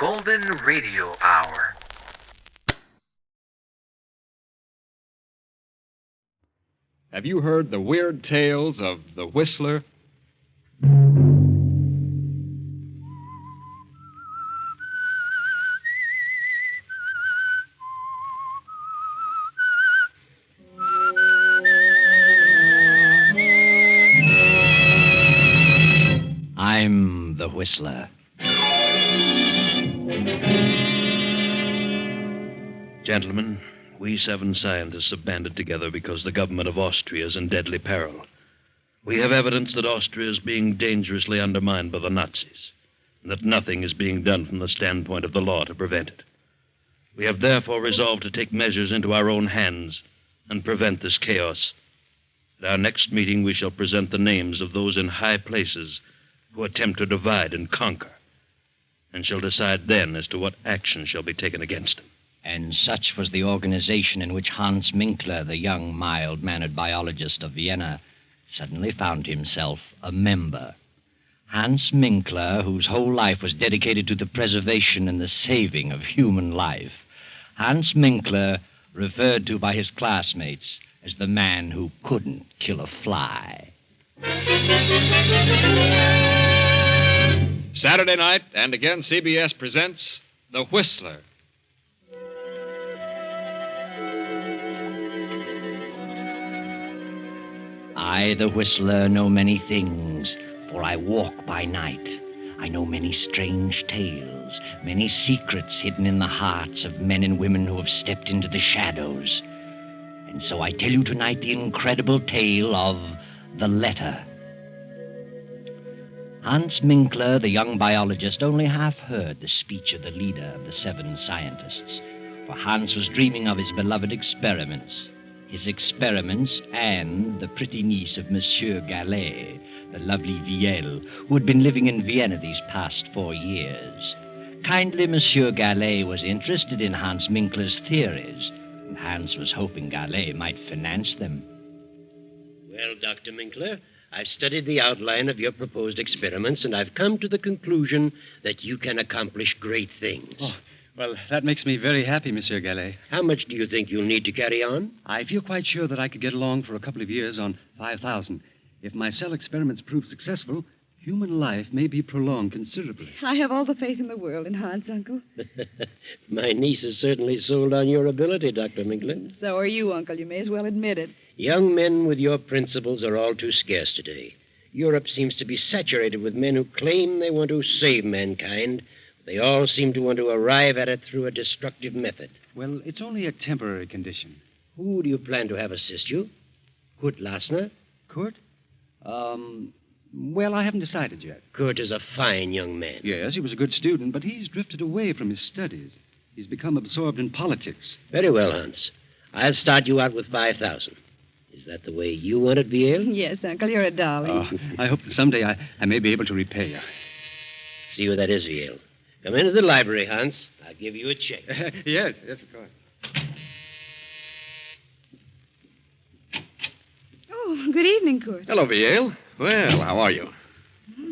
Golden Radio Hour. Have you heard the weird tales of the Whistler? I'm the Whistler. Gentlemen, we 7 scientists have banded together because the government of Austria is in deadly peril. We have evidence that Austria is being dangerously undermined by the Nazis, and that nothing is being done from the standpoint of the law to prevent it. We have therefore resolved to take measures into our own hands and prevent this chaos. At our next meeting, we shall present the names of those in high places who attempt to divide and conquer, and shall decide then as to what action shall be taken against them. And such was the organization in which Hans Minkler, the young, mild-mannered biologist of Vienna, suddenly found himself a member. Hans Minkler, whose whole life was dedicated to the preservation and the saving of human life. Hans Minkler, referred to by his classmates as the man who couldn't kill a fly. Saturday night, and again CBS presents The Whistler. I, the Whistler, know many things, for I walk by night. I know many strange tales, many secrets hidden in the hearts of men and women who have stepped into the shadows. And so I tell you tonight the incredible tale of The Letter. Hans Minkler, the young biologist, only half heard the speech of the leader of the 7 scientists, for Hans was dreaming of his beloved experiments. His experiments and the pretty niece of Monsieur Gallet, the lovely Viel, who had been living in Vienna these past 4 years. Kindly Monsieur Gallet was interested in Hans Minkler's theories, and Hans was hoping Gallet might finance them. Well, Dr. Minkler, I've studied the outline of your proposed experiments, and I've come to the conclusion that you can accomplish great things. Oh, well, that makes me very happy, Monsieur Gallet. How much do you think you'll need to carry on? I feel quite sure that I could get along for a couple of years on 5,000. If my cell experiments prove successful, human life may be prolonged considerably. I have all the faith in the world in Hans, Uncle. My niece is certainly sold on your ability, Dr. Minkler. So are you, Uncle. You may as well admit it. Young men with your principles are all too scarce today. Europe seems to be saturated with men who claim they want to save mankind. They all seem to want to arrive at it through a destructive method. Well, it's only a temporary condition. Who do you plan to have assist you? Kurt Lassner? Kurt? Well, I haven't decided yet. Kurt is a fine young man. Yes, he was a good student, but he's drifted away from his studies. He's become absorbed in politics. Very well, Hans. I'll start you out with 5,000. Is that the way you want it, Viel? Yes, Uncle, you're a darling. Oh, I hope that someday I may be able to repay you. See who that is, Viel. Come into the library, Hans. I'll give you a check. Yes, of course. Oh, good evening, Kurt. Hello, Viel. Well, how are you?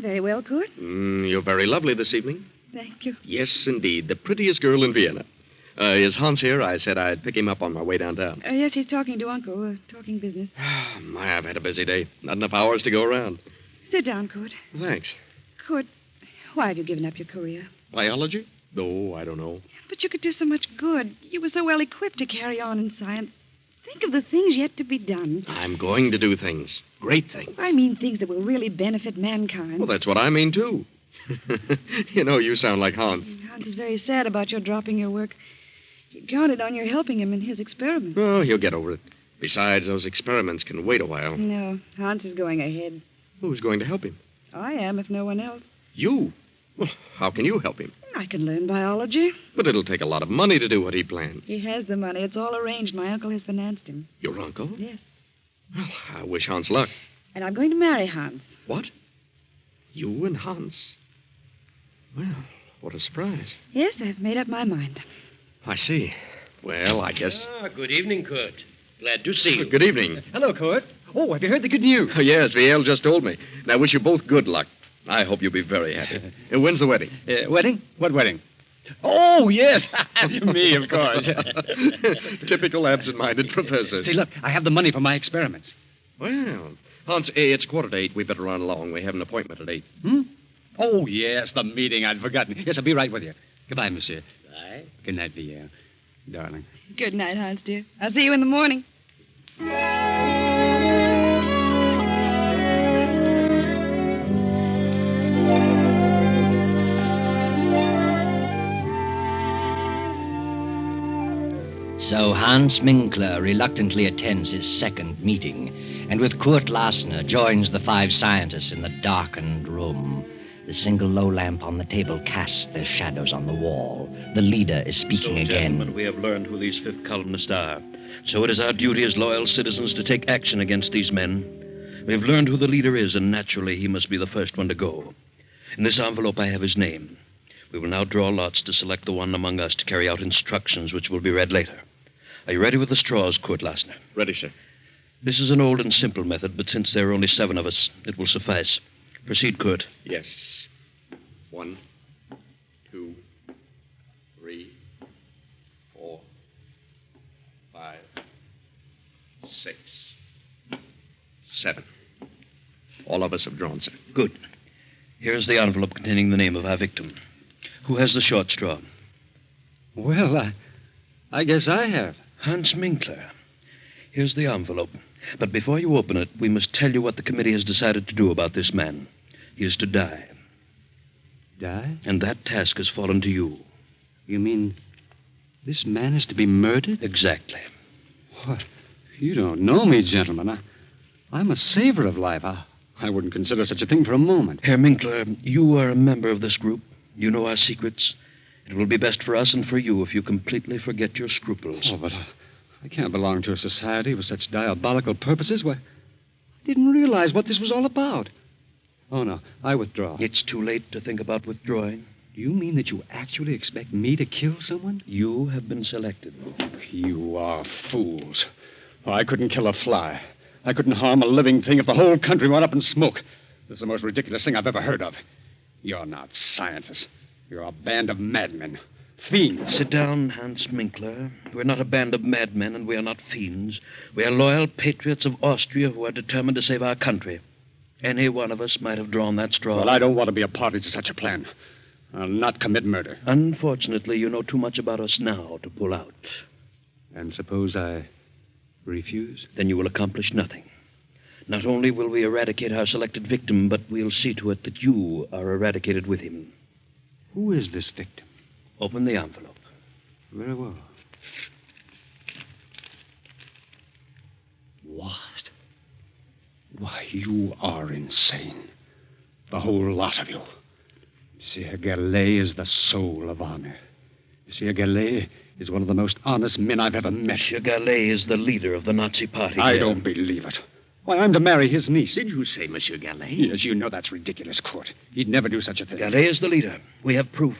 Very well, Kurt. You're very lovely this evening. Thank you. Yes, indeed. The prettiest girl in Vienna. Is Hans here? I said I'd pick him up on my way downtown. Yes, he's talking to Uncle, talking business. My, I've had a busy day. Not enough hours to go around. Sit down, Kurt. Thanks. Kurt, why have you given up your career? Biology? Oh, I don't know. But you could do so much good. You were so well equipped to carry on in science. Think of the things yet to be done. I'm going to do things. Great things. I mean things that will really benefit mankind. Well, that's what I mean, too. You know, you sound like Hans. Hans is very sad about your dropping your work. He counted on your helping him in his experiments. Oh, he'll get over it. Besides, those experiments can wait a while. No, Hans is going ahead. Who's going to help him? I am, if no one else. You? Well, how can you help him? I can learn biology. But it'll take a lot of money to do what he planned. He has the money. It's all arranged. My uncle has financed him. Your uncle? Yes. Well, I wish Hans luck. And I'm going to marry Hans. What? You and Hans? Well, what a surprise. Yes, I've made up my mind. I see. Well, I guess... Good evening, Kurt. Glad to see you. Good evening. Hello, Kurt. Oh, have you heard the good news? Yes, Viel just told me. And I wish you both good luck. I hope you'll be very happy. When's the wedding? Wedding? What wedding? Oh, yes. Me, of course. Typical absent-minded professor. See, look, I have the money for my experiments. Well, Hans, it's 7:45. We better run along. We have an appointment at 8. Oh, yes, the meeting. I'd forgotten. Yes, I'll be right with you. Goodbye, monsieur. Bye. Good night, Pierre. Darling. Good night, Hans, dear. I'll see you in the morning. So Hans Minkler reluctantly attends his second meeting, and with Kurt Lassner joins the 5 scientists in the darkened room. The single low lamp on the table casts their shadows on the wall. The leader is speaking again. Gentlemen, we have learned who these fifth columnists are. So it is our duty as loyal citizens to take action against these men. We have learned who the leader is, and naturally he must be the first one to go. In this envelope I have his name. We will now draw lots to select the one among us to carry out instructions which will be read later. Are you ready with the straws, Kurt Lassner? Ready, sir. This is an old and simple method, but since there are only 7 of us, it will suffice. Proceed, Kurt. Yes. 1, 2, 3, 4, 5, 6, 7. All of us have drawn, sir. Good. Here's the envelope containing the name of our victim. Who has the short straw? Well, I guess I have. Hans Minkler. Here's the envelope. But before you open it, we must tell you what the committee has decided to do about this man. He is to die. Die? And that task has fallen to you. You mean this man is to be murdered? Exactly. What? You don't know me, gentlemen. I'm a saver of life. I wouldn't consider such a thing for a moment. Herr Minkler, you are a member of this group. You know our secrets. It will be best for us and for you if you completely forget your scruples. Oh, but I can't belong to a society with such diabolical purposes. Why, I didn't realize what this was all about. Oh, no, I withdraw. It's too late to think about withdrawing. Do you mean that you actually expect me to kill someone? You have been selected. You are fools. Oh, I couldn't kill a fly. I couldn't harm a living thing if the whole country went up in smoke. This is the most ridiculous thing I've ever heard of. You're not scientists. You're a band of madmen. Fiends. Sit down, Hans Minkler. We're not a band of madmen, and we are not fiends. We are loyal patriots of Austria who are determined to save our country. Any one of us might have drawn that straw. Well, I don't want to be a party to such a plan. I'll not commit murder. Unfortunately, you know too much about us now to pull out. And suppose I refuse? Then you will accomplish nothing. Not only will we eradicate our selected victim, but we'll see to it that you are eradicated with him. Who is this victim? Open the envelope. Very well. What? Why, you are insane. The whole lot of you. Monsieur Gallet is the soul of honor. Monsieur Gallet is one of the most honest men I've ever met. Monsieur Gallet is the leader of the Nazi party. I don't believe it. Why, I'm to marry his niece. Did you say Monsieur Gallet? Yes, you know that's ridiculous, Kurt. He'd never do such a thing. Gallet is the leader. We have proof.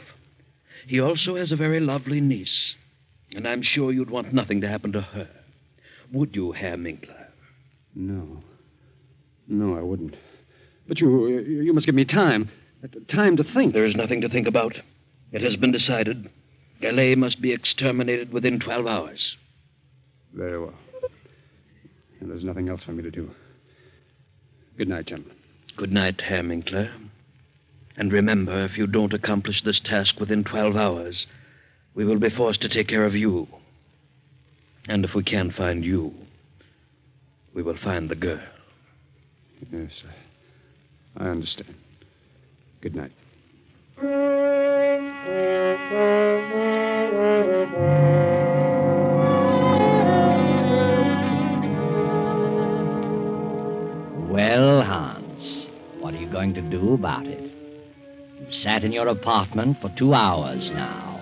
He also has a very lovely niece. And I'm sure you'd want nothing to happen to her. Would you, Herr Minkler? No. No, I wouldn't. But you must give me time. Time to think. There is nothing to think about. It has been decided. Gallet must be exterminated within 12 hours. Very well. And there's nothing else for me to do. Good night, gentlemen. Good night, Herr Minkler. And remember, if you don't accomplish this task within 12 hours, we will be forced to take care of you. And if we can't find you, we will find the girl. Yes, I understand. Good night. Well, Hans, what are you going to do about it? You've sat in your apartment for 2 hours now.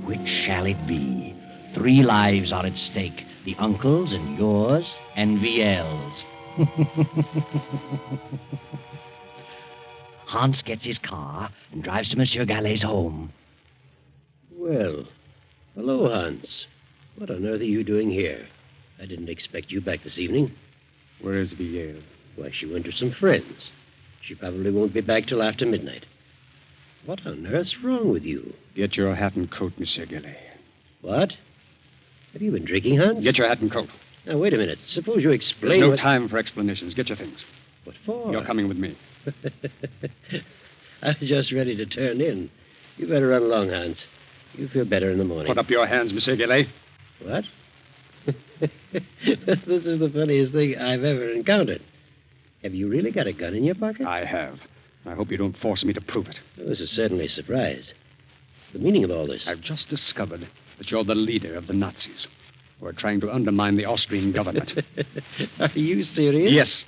Which shall it be? 3 lives are at stake. The uncle's and yours and Viel's. Hans gets his car and drives to Monsieur Gallet's home. Well, hello, Hans. What on earth are you doing here? I didn't expect you back this evening. Where is Viel? Why, she went to some friends. She probably won't be back till after midnight. What on earth's wrong with you? Get your hat and coat, Monsieur Gillet. What? Have you been drinking, Hans? Get your hat and coat. Now, wait a minute. Suppose you There's explain no what... time for explanations. Get your things. What for? You're coming with me. I was just ready to turn in. You better run along, Hans. You feel better in the morning. Put up your hands, Monsieur Gillet. What? This is the funniest thing I've ever encountered. Have you really got a gun in your pocket? I have. I hope you don't force me to prove it. Well, this is certainly a surprise. The meaning of all this? I've just discovered that you're the leader of the Nazis who are trying to undermine the Austrian government. Are you serious? Yes.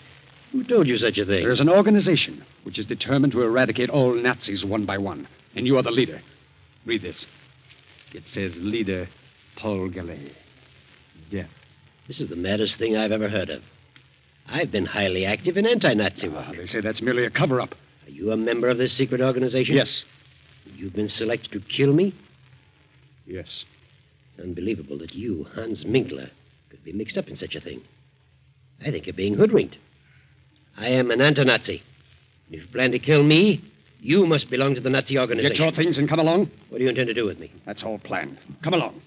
Who told you such a thing? There's an organization which is determined to eradicate all Nazis one by one, and you are the leader. Read this. It says leader Paul Gillet. Death. This is the maddest thing I've ever heard of. I've been highly active in anti-Nazi work. They say that's merely a cover-up. Are you a member of this secret organization? Yes. You've been selected to kill me? Yes. It's unbelievable that you, Hans Minkler, could be mixed up in such a thing. I think you're being hoodwinked. I am an anti-Nazi. If you plan to kill me, you must belong to the Nazi organization. Get your things and come along. What do you intend to do with me? That's all planned. Come along.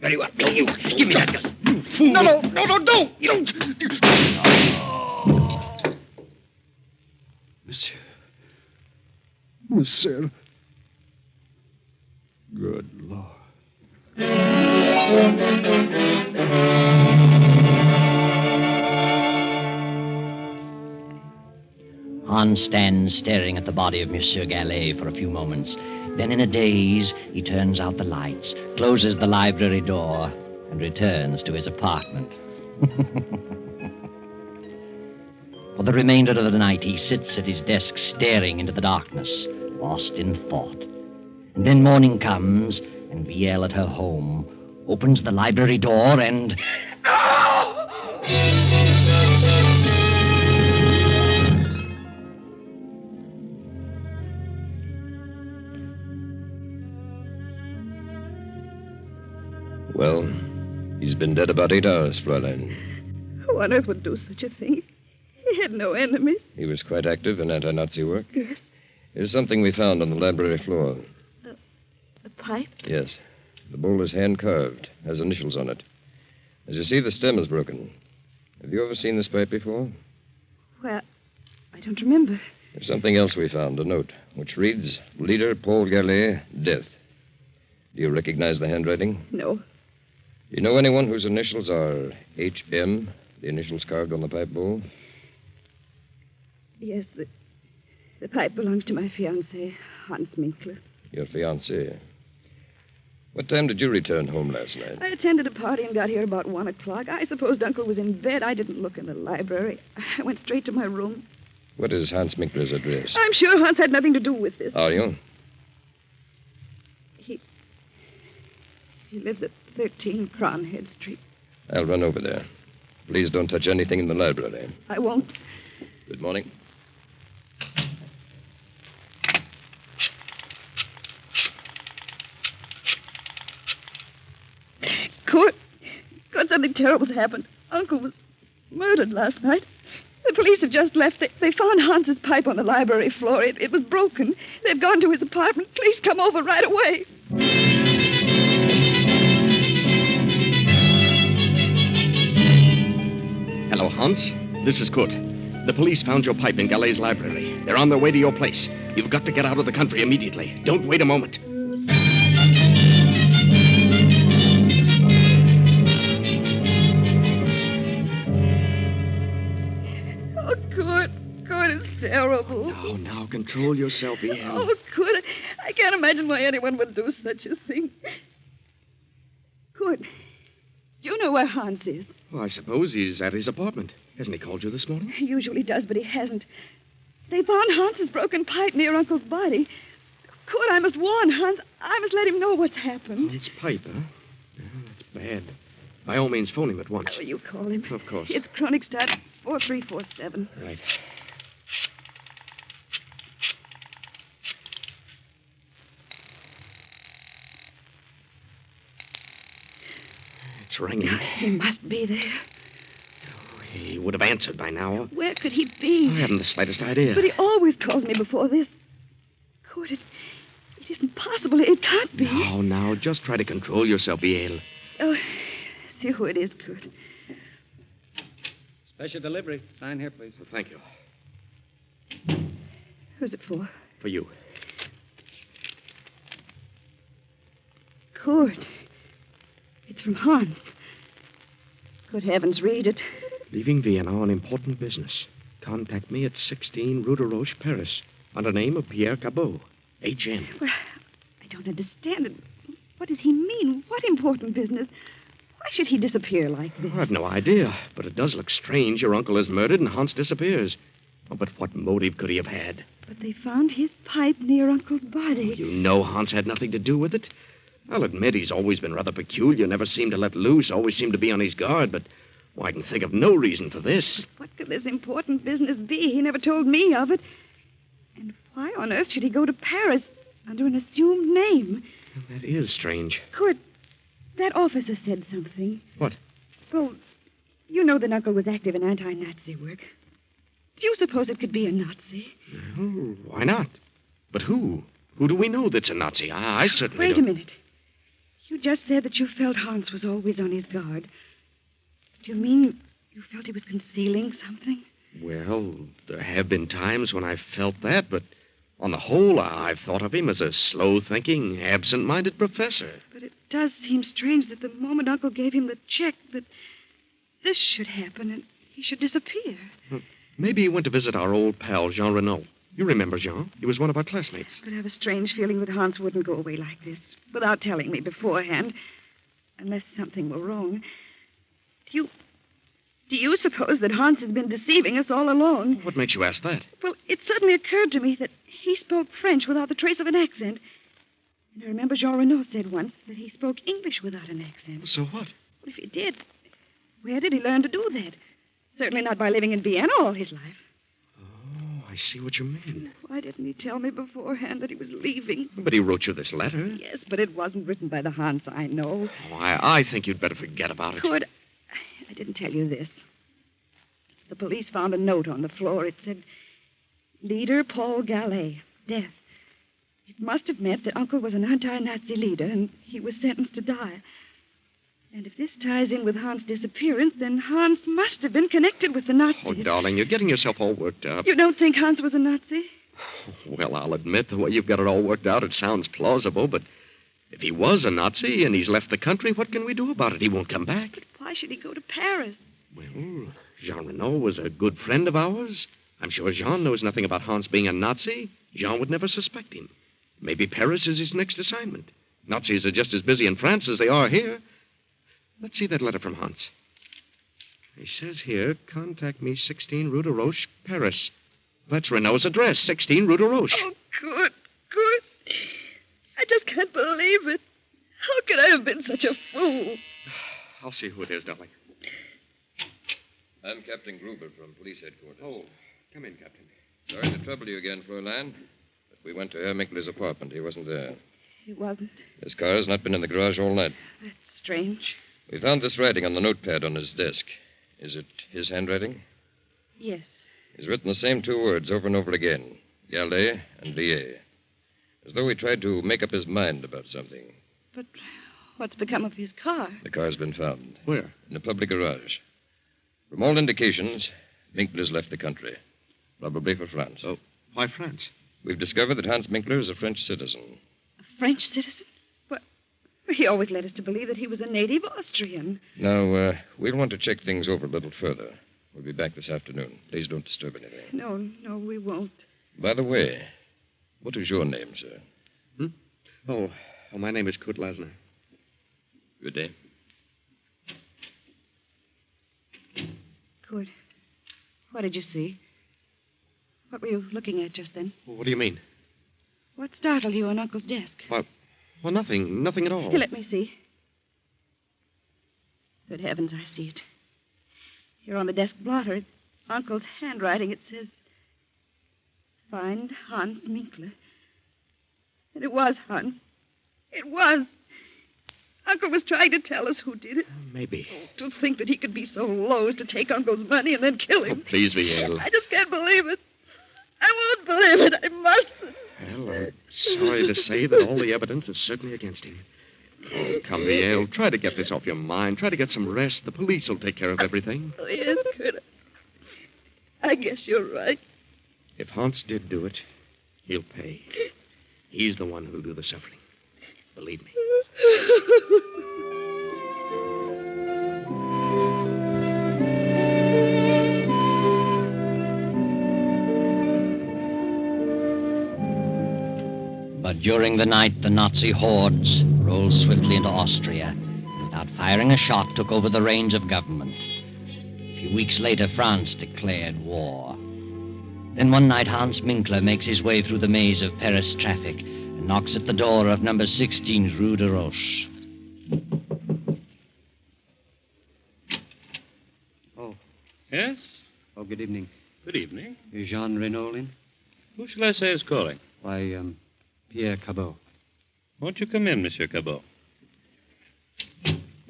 Very well. No, you. Give me that gun. You fool. No, don't. You don't. Monsieur. Good Lord. Hans stands staring at the body of Monsieur Gallet for a few moments. Then, in a daze, he turns out the lights, closes the library door, and returns to his apartment. For the remainder of the night, he sits at his desk staring into the darkness, lost in thought. And then morning comes, and Viel at her home opens the library door and... Well, he's been dead about 8 hours, Fräulein. Who on earth would do such a thing? He had no enemies. He was quite active in anti-Nazi work. Yes. Here's something we found on the library floor. A pipe? Yes. The bowl is hand-carved, has initials on it. As you see, the stem is broken. Have you ever seen this pipe before? Well, I don't remember. There's something else we found, a note, which reads, Leader Paul Gallet, death. Do you recognize the handwriting? No. Do you know anyone whose initials are HM, the initials carved on the pipe bowl? Yes, the pipe belongs to my fiancé, Hans Minkler. Your fiancé. What time did you return home last night? I attended a party and got here about 1 o'clock. I supposed Uncle was in bed. I didn't look in the library. I went straight to my room. What is Hans Minkler's address? I'm sure Hans had nothing to do with this. Are you? He lives at 13 Cronhead Street. I'll run over there. Please don't touch anything in the library. I won't. Good morning. Kurt, something terrible's happened. Uncle was murdered last night. The police have just left. They found Hans's pipe on the library floor. It was broken. They've gone to his apartment. Please come over right away. Hello, Hans. This is Kurt. The police found your pipe in Gallet's library. They're on their way to your place. You've got to get out of the country immediately. Don't wait a moment. Oh, Kurt, it's terrible. Now, control yourself, Ian. Oh, Kurt, I can't imagine why anyone would do such a thing. Kurt, do you know where Hans is? Well, I suppose he's at his apartment. Hasn't he called you this morning? He usually does, but he hasn't. They found Hans's broken pipe near Uncle's body. Kurt, I must warn Hans. I must let him know what's happened. Hans' pipe, huh? Yeah, that's bad. By all means, phone him at once. Oh, you call him. Of course. It's Kronigstadt 4347. Right. It's ringing. He must be there. He would have answered by now. Where could he be? I haven't the slightest idea. But he always calls me before this. Kurt, it isn't possible. It can't be. Now, just try to control yourself, Yale. Oh, see who it is, Kurt. Special delivery. Sign here, please. Well, thank you. Who's it for? For you. Kurt. It's from Hans. Good heavens, read it. Leaving Vienna on important business. Contact me at 16 Rue de Roche, Paris, under name of Pierre Cabot, H.M. Well, I don't understand it. What does he mean? What important business? Why should he disappear like this? I've no idea, but it does look strange. Your uncle is murdered and Hans disappears. Oh, but what motive could he have had? But they found his pipe near Uncle's body. You know Hans had nothing to do with it. I'll admit he's always been rather peculiar, never seemed to let loose, always seemed to be on his guard, but I can think of no reason for this. What could this important business be? He never told me of it. And why on earth should he go to Paris under an assumed name? That is strange. Kurt, that officer said something. What? Well, you know that Uncle was active in anti-Nazi work. Do you suppose it could be a Nazi? Oh, why not? But who? Who do we know that's a Nazi? I certainly Wait don't. a minute. You just said that you felt Hans was always on his guard. Do you mean you felt he was concealing something? Well, there have been times when I've felt that, but on the whole, I've thought of him as a slow-thinking, absent-minded professor. But it does seem strange that the moment Uncle gave him the check, that this should happen and he should disappear. Maybe he went to visit our old pal, Jean Renault. You remember Jean? He was one of our classmates. But I have a strange feeling that Hans wouldn't go away like this without telling me beforehand, unless something were wrong. Do you suppose that Hans has been deceiving us all along? What makes you ask that? Well, it suddenly occurred to me that he spoke French without the trace of an accent. And I remember Jean Renault said once that he spoke English without an accent. So what? Well, if he did, where did he learn to do that? Certainly not by living in Vienna all his life. Oh, I see what you mean. Why didn't he tell me beforehand that he was leaving? But he wrote you this letter. Yes, but it wasn't written by the Hans I know. Oh, I think you'd better forget about it. Good. I didn't tell you this. The police found a note on the floor. It said, Leader Paul Gallet, death. It must have meant that Uncle was an anti-Nazi leader and he was sentenced to die. And if this ties in with Hans' disappearance, then Hans must have been connected with the Nazis. Oh, darling, you're getting yourself all worked up. You don't think Hans was a Nazi? Well, I'll admit the way you've got it all worked out, it sounds plausible, but if he was a Nazi and he's left the country, what can we do about it? He won't come back. But why should he go to Paris? Well, Jean Renault was a good friend of ours. I'm sure Jean knows nothing about Hans being a Nazi. Jean would never suspect him. Maybe Paris is his next assignment. Nazis are just as busy in France as they are here. Let's see that letter from Hans. He says here, contact me 16 Rue de Roche, Paris. That's Renault's address, 16 Rue de Roche. Oh, good. I just can't believe it. How could I have been such a fool? I'll see who it is, darling. I'm Captain Gruber from police headquarters. Oh, come in, Captain. Sorry to trouble you again, Fräulein, but we went to Herr Minkler's apartment. He wasn't there. He wasn't. His car has not been in the garage all night. That's strange. We found this writing on the notepad on his desk. Is it his handwriting? Yes. He's written the same two words over and over again, Gallet and Lier. As though he tried to make up his mind about something. But what's become of his car? The car's been found. Where? In a public garage. From all indications, Minkler's left the country. Probably for France. Oh, why France? We've discovered that Hans Minkler is a French citizen. A French citizen? Well, he always led us to believe that he was a native Austrian. Now, we'll want to check things over a little further. We'll be back this afternoon. Please don't disturb anything. No, we won't. By the way, what is your name, sir? Oh, my name is Kurt Lasner. Good day. Kurt, what did you see? What were you looking at just then? What do you mean? What startled you on Uncle's desk? Well, nothing at all. Here, let me see. Good heavens, I see it. Here on the desk blotter, Uncle's handwriting, it says, Find Hans Minkler. And it was Hans. It was. Uncle was trying to tell us who did it. Maybe. To think that he could be so low as to take Uncle's money and then kill him. Oh, please, Viel. I just can't believe it. I won't believe it. I must. Well, I'm sorry to say that all the evidence is certainly against him. Oh, come, Viel. Try to get this off your mind. Try to get some rest. The police will take care of everything. Oh, yes, Kurt. I guess you're right. If Hans did do it, he'll pay. He's the one who'll do the suffering. Believe me. But during the night, the Nazi hordes rolled swiftly into Austria. Without firing a shot, took over the reins of government. A few weeks later, France declared war. Then one night, Hans Minkler makes his way through the maze of Paris traffic and knocks at the door of number 16 Rue de Roche. Oh. Yes? Oh, good evening. Good evening. Is Jean Renault in? Who shall I say is calling? Why, Pierre Cabot. Won't you come in, Monsieur Cabot?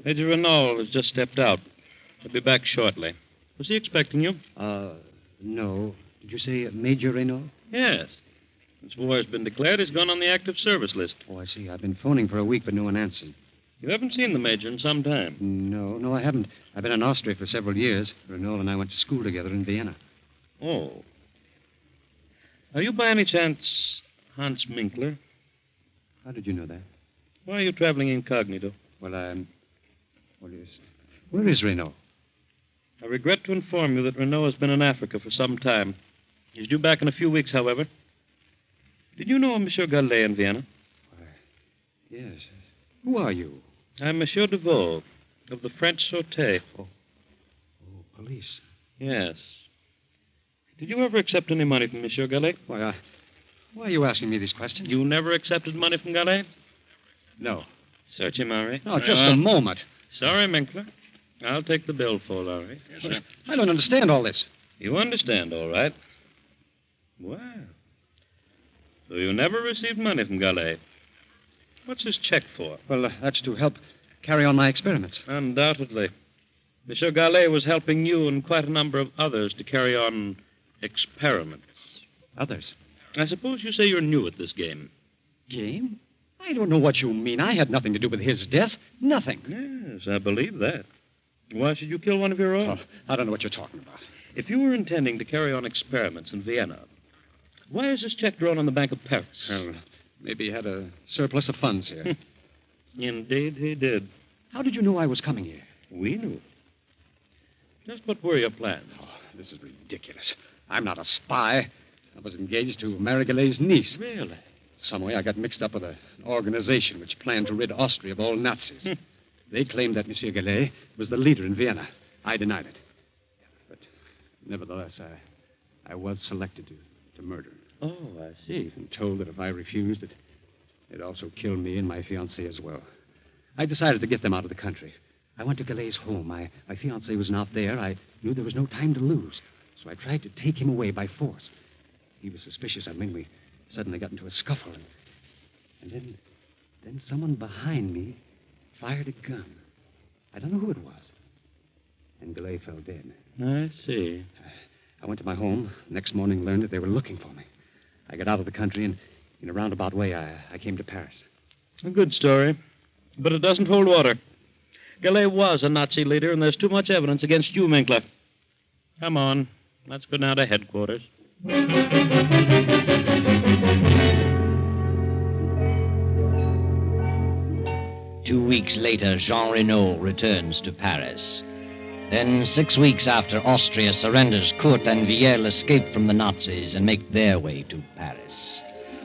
Major Renault has just stepped out. He'll be back shortly. Was he expecting you? No. Did you say Major Renault? Yes. Since war has been declared, he's gone on the active service list. Oh, I see. I've been phoning for a week, but no one answered. You haven't seen the Major in some time. No, I haven't. I've been in Austria for several years. Renault and I went to school together in Vienna. Oh. Are you by any chance Hans Minkler? How did you know that? Why are you traveling incognito? Well, where is Renault? I regret to inform you that Renault has been in Africa for some time. He's due back in a few weeks, however. Did you know Monsieur Gallet in Vienna? Why, yes. Who are you? I'm Monsieur Deveau, of the French Sûreté. Oh, police. Yes. Did you ever accept any money from Monsieur Gallet? Why are you asking me these questions? You never accepted money from Gallet? No. Search him, Henri. No, just a moment. Sorry, Minkler. I'll take the bill for Henri. Yes, sir. I don't understand all this. You understand, all right. Well. So you never received money from Gallet. What's this check for? Well, that's to help carry on my experiments. Undoubtedly. Monsieur Gallet was helping you and quite a number of others to carry on experiments. Others? I suppose you say you're new at this game. Game? I don't know what you mean. I had nothing to do with his death. Nothing. Yes, I believe that. Why should you kill one of your own? Oh, I don't know what you're talking about. If you were intending to carry on experiments in Vienna, why is this check drawn on the Bank of Paris? Well, maybe he had a surplus of funds here. Indeed, he did. How did you know I was coming here? We knew. Just what were your plans? Oh, this is ridiculous. I'm not a spy. I was engaged to marry Gallet's niece. Really? Some way I got mixed up with an organization which planned to rid Austria of all Nazis. They claimed that Monsieur Gallet was the leader in Vienna. I denied it. But nevertheless, I was selected to murder him. Oh, I see. And told that if I refused, they'd also kill me and my fiancée as well. I decided to get them out of the country. I went to Galet's home. My fiancée was not there. I knew there was no time to lose. So I tried to take him away by force. He was suspicious of me. We suddenly got into a scuffle. And then someone behind me fired a gun. I don't know who it was. And Galet fell dead. I see. I went to my home. Next morning, learned that they were looking for me. I got out of the country, and in a roundabout way, I came to Paris. A good story. But it doesn't hold water. Gallet was a Nazi leader, and there's too much evidence against you, Minkler. Come on. Let's go down to headquarters. 2 weeks later, Jean Renault returns to Paris. Then, 6 weeks after Austria surrenders, Kurt and Viel escape from the Nazis and make their way to Paris.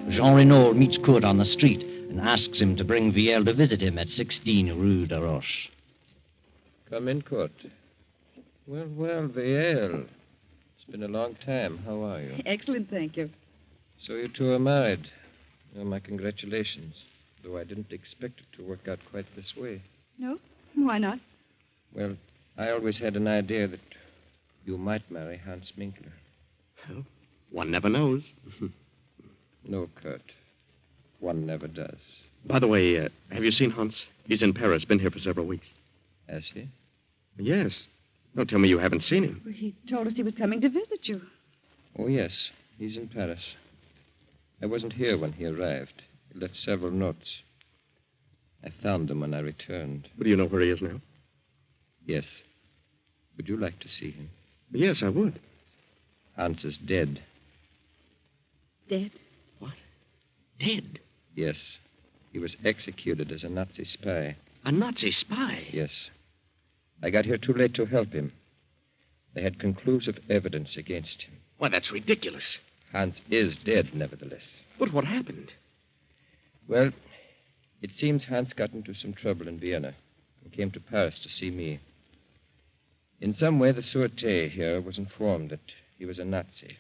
Jean Renault meets Kurt on the street and asks him to bring Viel to visit him at 16 Rue de Roche. Come in, Kurt. Well, Viel. It's been a long time. How are you? Excellent, thank you. So you two are married. Well, my congratulations. Though I didn't expect it to work out quite this way. No? Why not? Well, I always had an idea that you might marry Hans Minkler. Well, one never knows. No, Kurt. One never does. By the way, have you seen Hans? He's in Paris, been here for several weeks. Has he? Yes. Don't tell me you haven't seen him. Well, he told us he was coming to visit you. Oh, yes. He's in Paris. I wasn't here when he arrived. He left several notes. I found them when I returned. But do you know where he is now? Yes. Would you like to see him? Yes, I would. Hans is dead. Dead? What? Dead? Yes. He was executed as a Nazi spy. A Nazi spy? Yes. I got here too late to help him. They had conclusive evidence against him. Why, that's ridiculous. Hans is dead, nevertheless. But what happened? Well, it seems Hans got into some trouble in Vienna and came to Paris to see me. In some way, the Sûreté here was informed that he was a Nazi,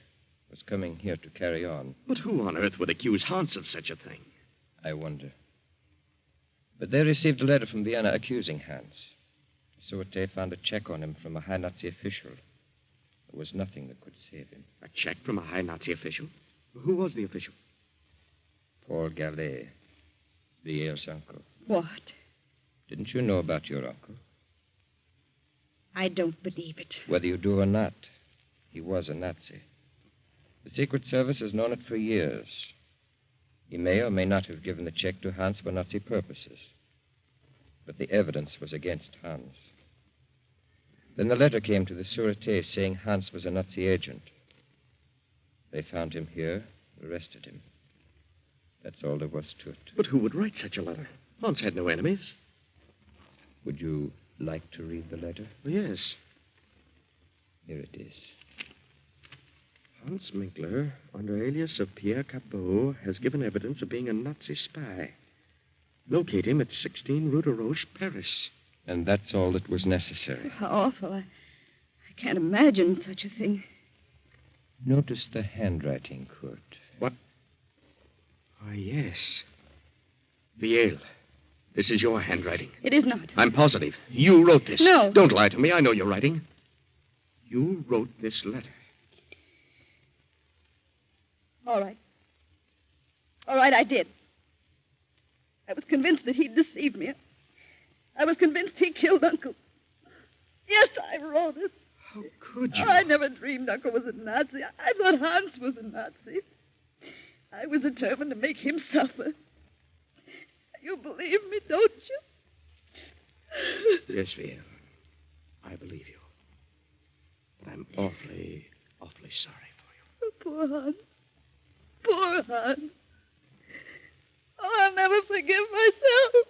was coming here to carry on. But who on earth would accuse Hans of such a thing? I wonder. But they received a letter from Vienna accusing Hans. The Sûreté found a check on him from a high Nazi official. There was nothing that could save him. A check from a high Nazi official? Who was the official? Paul Gallet, Viel's uncle. What? Didn't you know about your uncle? I don't believe it. Whether you do or not, he was a Nazi. The Secret Service has known it for years. He may or may not have given the check to Hans for Nazi purposes. But the evidence was against Hans. Then the letter came to the Sûreté saying Hans was a Nazi agent. They found him here, arrested him. That's all there was to it. But who would write such a letter? Hans had no enemies. Would you like to read the letter? Yes. Here it is. Hans Minkler, under alias of Pierre Capot, has given evidence of being a Nazi spy. Locate him at 16 Rue de Roche, Paris. And that's all that was necessary. How awful. I can't imagine such a thing. Notice the handwriting, Kurt. What? Ah, yes. Viel, this is your handwriting. It is not. I'm positive. You wrote this. No. Don't lie to me. I know your writing. You wrote this letter. All right. All right, I did. I was convinced that he'd deceived me. I was convinced he killed Uncle. Yes, I wrote it. How could you? Oh, I never dreamed Uncle was a Nazi. I thought Hans was a Nazi. I was determined to make him suffer. You believe me, don't you? Yes, Viel. I believe you. But I'm awfully, awfully sorry for you. Oh, poor Hans. Poor Hans. Oh, I'll never forgive myself.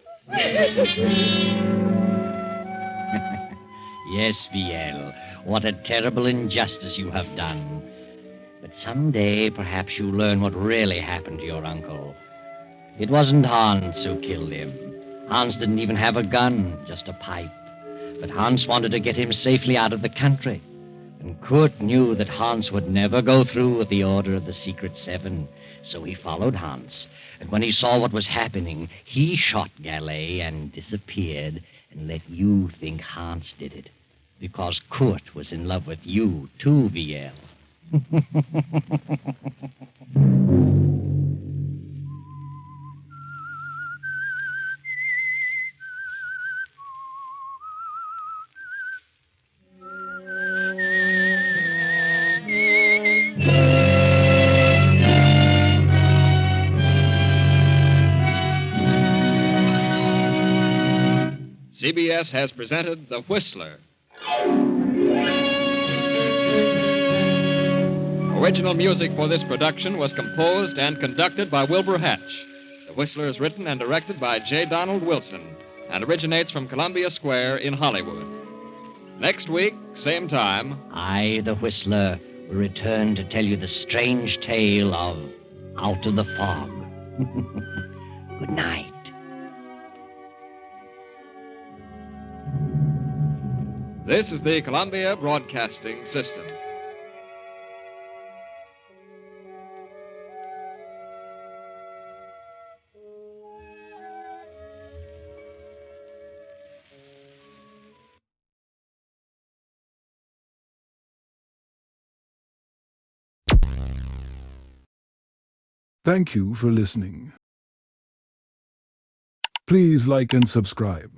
Yes, Viel. What a terrible injustice you have done. But someday, perhaps you'll learn what really happened to your uncle. It wasn't Hans who killed him. Hans didn't even have a gun, just a pipe. But Hans wanted to get him safely out of the country. And Kurt knew that Hans would never go through with the order of the Secret Seven. So he followed Hans. And when he saw what was happening, he shot Gallet and disappeared and let you think Hans did it. Because Kurt was in love with you, too, Viel. CBS has presented The Whistler. Original music for this production was composed and conducted by Wilbur Hatch. The Whistler is written and directed by J. Donald Wilson and originates from Columbia Square in Hollywood. Next week, same time, I, the Whistler, will return to tell you the strange tale of Out of the Fog. Good night. this is the Columbia Broadcasting System. Thank you for listening. Please like and subscribe.